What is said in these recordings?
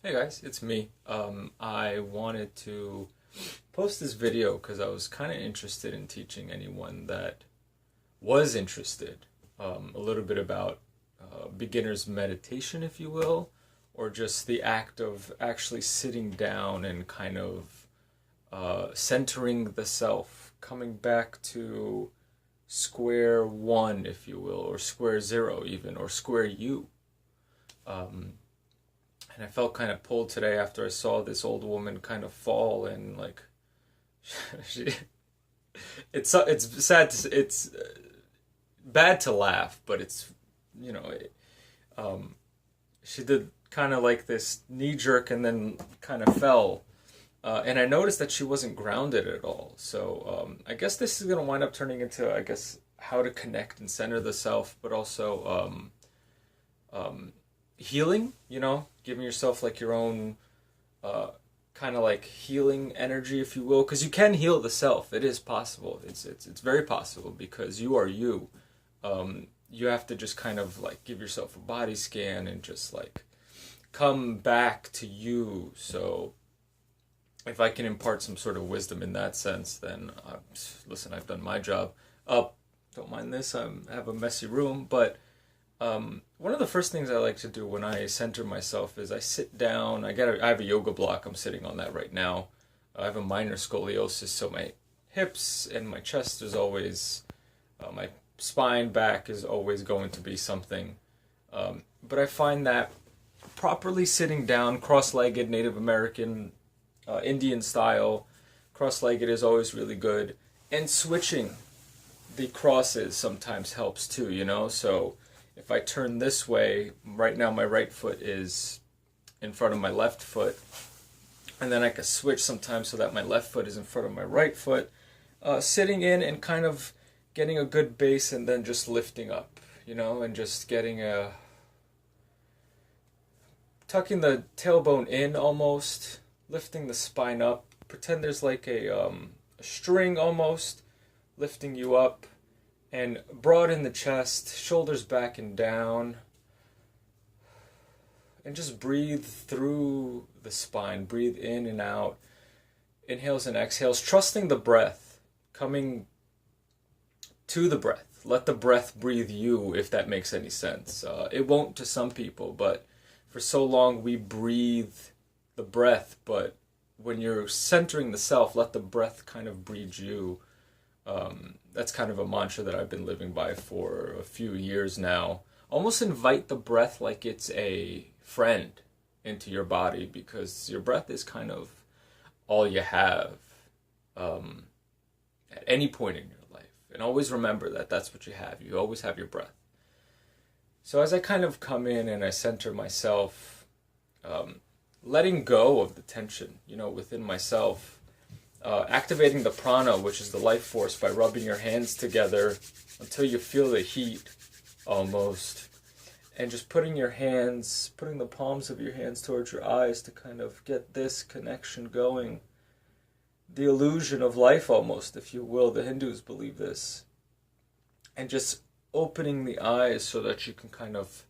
Hey guys, it's me. I wanted to post this video because I was kind of interested in teaching anyone that was interested a little bit about beginner's meditation, if you will, or just the act of actually sitting down and kind of centering the self, coming back to square one, if you will, or square zero, even, or square you. Um, and I felt kind of pulled today after I saw this old woman kind of fall and like she it's sad to it's bad to laugh, but it's you know it, um she did kind of like this knee jerk and then kind of fell. And I noticed that she wasn't grounded at all. So I guess this is going to wind up turning into, I guess, how to connect and center the self, but also healing, giving yourself like your own uh, kind of like healing energy, if you will, because you can heal the self. It is possible. It's very possible because you are you. You have to just kind of like give yourself a body scan and just like come back to you. So if I can impart some sort of wisdom in that sense, then listen, I've done my job. Don't mind this. I have a messy room, but one of the first things I like to do when I center myself is I sit down. I have a yoga block. I'm sitting on that right now. I have a minor scoliosis, so my hips and my chest is always, my spine back is always going to be something. But I find that properly sitting down, cross-legged, Native American, Indian style, cross-legged is always really good. And switching the crosses sometimes helps too, So if I turn this way, right now my right foot is in front of my left foot, and then I can switch sometimes so that my left foot is in front of my right foot, sitting in and kind of getting a good base and then just lifting up, and just tucking the tailbone in almost, lifting the spine up. Pretend there's like a string almost lifting you up, and broaden the chest, shoulders back and down, and just breathe through the spine. Breathe in and out, inhales and exhales, trusting the breath, coming to the breath. Let the breath breathe you, if that makes any sense. It won't to some people, but for so long we breathe the breath, but when you're centering the self, let the breath kind of breathe you. That's kind of a mantra that I've been living by for a few years now. Almost invite the breath like it's a friend into your body, because your breath is kind of all you have at any point in your life. And always remember that that's what you have. You always have your breath. So as I kind of come in and I center myself, letting go of the tension, within myself, activating the prana, which is the life force, by rubbing your hands together until you feel the heat almost, and just putting the palms of your hands towards your eyes to kind of get this connection going. The illusion of life almost, if you will. The Hindus believe this. And just opening the eyes so that you can kind of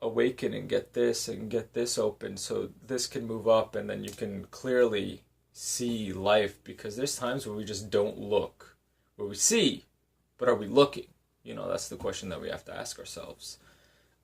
awaken and get this open so this can move up, and then you can clearly see life, because there's times where we just don't look, where we see, but are we looking? That's the question that we have to ask ourselves.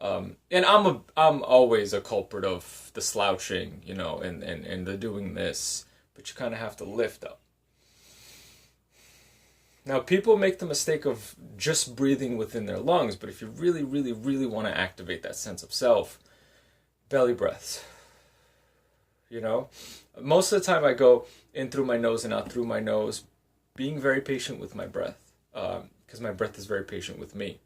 And I'm always a culprit of the slouching, and the doing this, but you kind of have to lift up. Now, people make the mistake of just breathing within their lungs, but if you really, really, really want to activate that sense of self, belly breaths. Most of the time I go in through my nose and out through my nose, being very patient with my breath, because my breath is very patient with me.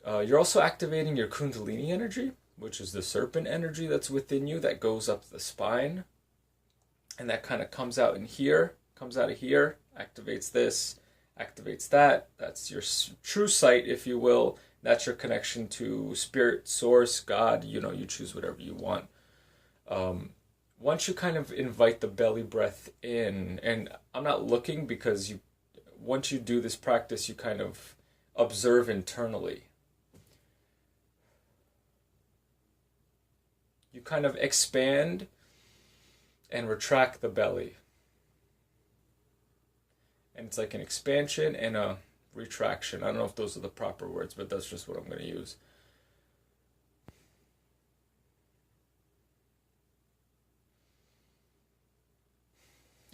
You're also activating your kundalini energy, which is the serpent energy that's within you that goes up the spine, and that kind of comes out in here, comes out of here, activates this, activates that. That's your true sight, if you will. That's your connection to spirit, source, God. You choose whatever you want. Once you kind of invite the belly breath in, and I'm not looking, because once you do this practice, you kind of observe internally. you kind of expand and retract the belly. And it's like an expansion and a retraction. I don't know if those are the proper words, but that's just what I'm going to use.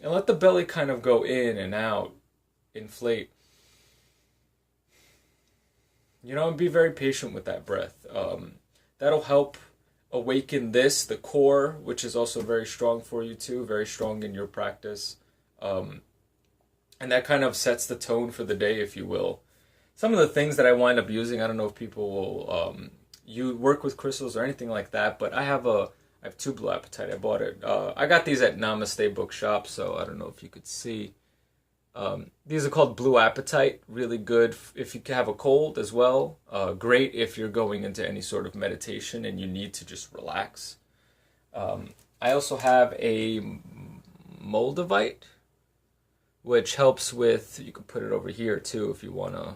And let the belly kind of go in and out, inflate. And be very patient with that breath. That'll help awaken the core, which is also very strong for you too, very strong in your practice. And that kind of sets the tone for the day, if you will. Some of the things that I wind up using, I don't know if people will you work with crystals or anything like that, but I have 2 Blue Apatite. I bought it. I got these at Namaste Bookshop, so I don't know if you could see. These are called Blue Apatite. Really good if you have a cold as well. Great if you're going into any sort of meditation and you need to just relax. I also have a Moldavite, which helps with, you can put it over here too if you want to.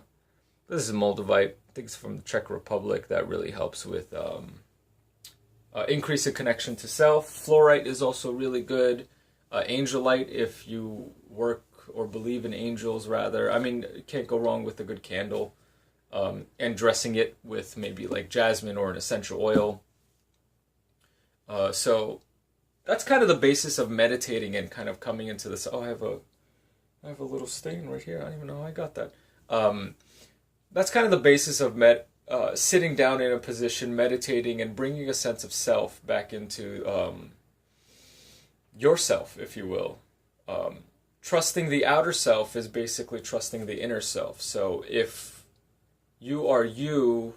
This is Moldavite. I think it's from the Czech Republic. That really helps with increase the connection to self. Fluorite is also really good. Angelite, if you work or believe in angels, rather. I mean, you can't go wrong with a good candle. And dressing it with maybe like jasmine or an essential oil. So that's kind of the basis of meditating and kind of coming into this. Oh, I have a little stain right here. I don't even know how I got that. That's kind of the basis of sitting down in a position, meditating, and bringing a sense of self back into yourself, if you will. Trusting the outer self is basically trusting the inner self. So if you are you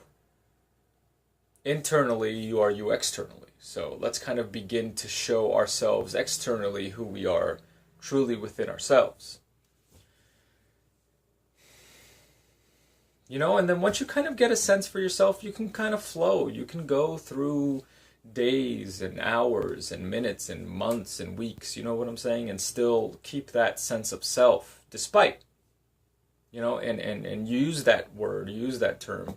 internally, you are you externally. So let's kind of begin to show ourselves externally who we are truly within ourselves. And then once you kind of get a sense for yourself, you can kind of flow. You can go through days and hours and minutes and months and weeks, you know what I'm saying? And still keep that sense of self, despite, and use that word, use that term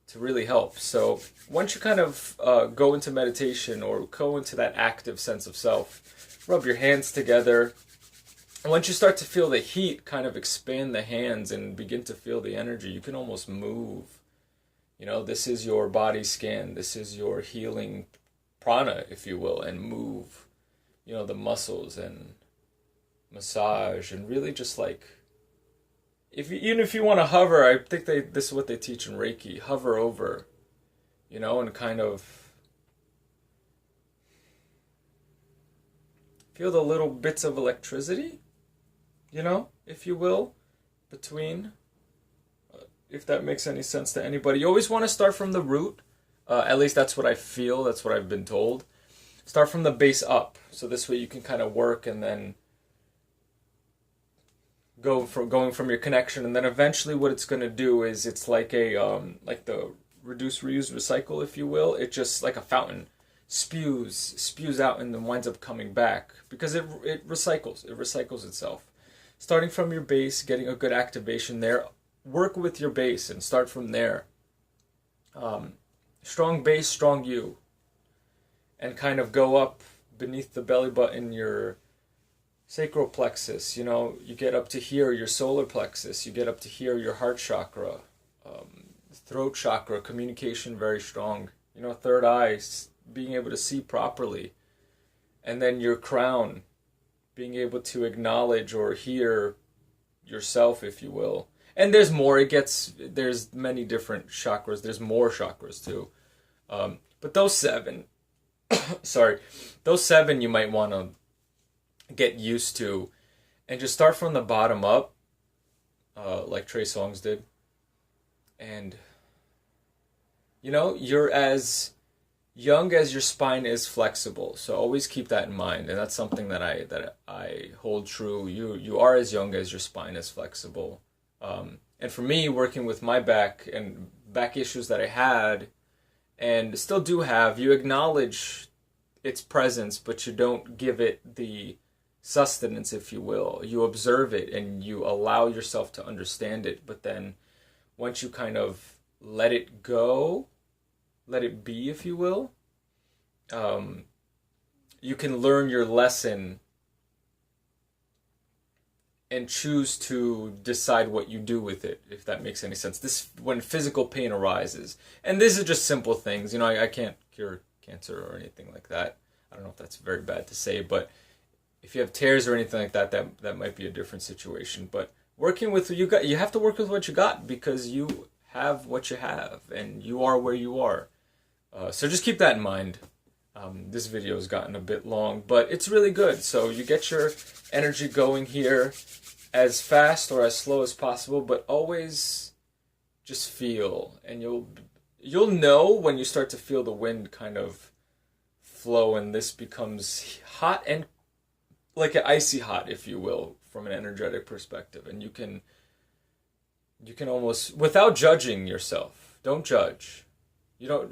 to really help. So once you kind of go into meditation or go into that active sense of self, rub your hands together. And once you start to feel the heat kind of expand the hands and begin to feel the energy, you can almost move. This is your body scan. This is your healing prana, if you will, and move, the muscles and massage and really just like, even if you want to hover, I think this is what they teach in Reiki, hover over, and kind of feel the little bits of electricity, if you will, between, if that makes any sense to anybody. You always want to start from the root. At least that's what I feel. That's what I've been told. Start from the base up. So this way you can kind of work and then going from your connection. And then eventually what it's going to do is it's like like the reduce, reuse, recycle, if you will. It just like a fountain spews out and then winds up coming back because it recycles. It recycles itself. Starting from your base, getting a good activation there. Work with your base and start from there. Strong base, strong you. And kind of go up beneath the belly button, your sacral plexus. You get up to here, your solar plexus. You get up to here, your heart chakra. Throat chakra, communication very strong. Third eye, being able to see properly. And then your crown, being able to acknowledge or hear yourself, if you will. And there's more. There's many different chakras. There's more chakras too. But those 7, those 7 you might want to get used to and just start from the bottom up, like Trey Songz did. And, you're as young as your spine is flexible. So always keep that in mind. And that's something that I hold true. You are as young as your spine is flexible. And for me, working with my back and back issues that I had and still do have, you acknowledge its presence, but you don't give it the sustenance, if you will. You observe it and you allow yourself to understand it. But then once you kind of let it go, let it be, if you will, you can learn your lesson and choose to decide what you do with it, if that makes any sense. This, when physical pain arises, and these are just simple things, you know, I can't cure cancer or anything like that. I don't know if that's very bad to say, but if you have tears or anything like that, that might be a different situation. But working with what you got, you have to work with what you got, because you have what you have, and you are where you are. So just keep that in mind. This video has gotten a bit long, but it's really good. So you get your energy going here as fast or as slow as possible, but always just feel, and you'll know when you start to feel the wind kind of flow, and this becomes hot and like an icy hot, if you will, from an energetic perspective. And you can almost, without judging yourself, don't judge. You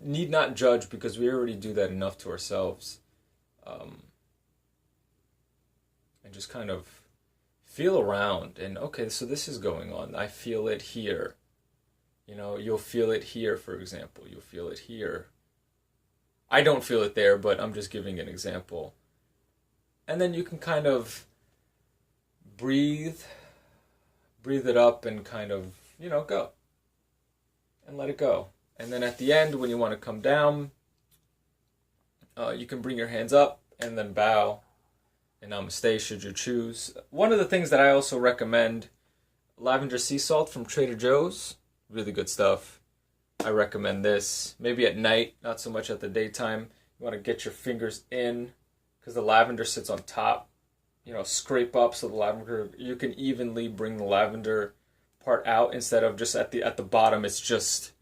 need not judge, because we already do that enough to ourselves. And just kind of feel around, and okay, so this is going on. I feel it here. You know, you'll feel it here, for example. You'll feel it here. I don't feel it there, but I'm just giving an example. And then you can kind of breathe it up, and kind of, you know, go. And let it go. And then at the end, when you want to come down, you can bring your hands up and then bow and namaste, should you choose. One of the things that I also recommend, lavender sea salt from Trader Joe's. Really good stuff. I recommend this. Maybe at night, not so much at the daytime. You want to get your fingers in, because the lavender sits on top. You know, scrape up so the lavender, you can evenly bring the lavender part out, instead of just at the bottom it's just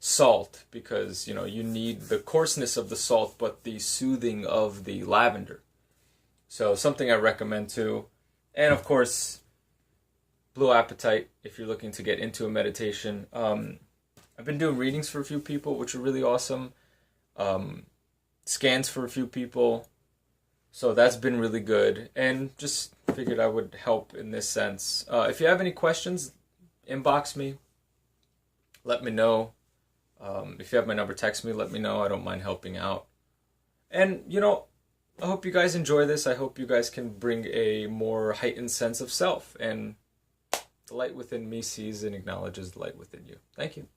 salt, because, you know, you need the coarseness of the salt but the soothing of the lavender. So something I recommend too. And of course, Blue Appetite, if you're looking to get into a meditation. I've been doing readings for a few people, which are really awesome. Scans for a few people. So that's been really good. And just figured I would help in this sense. If you have any questions, inbox me. Let me know. If you have my number, text me. Let me know. I don't mind helping out. And, you know, I hope you guys enjoy this. I hope you guys can bring a more heightened sense of self. And the light within me sees and acknowledges the light within you. Thank you.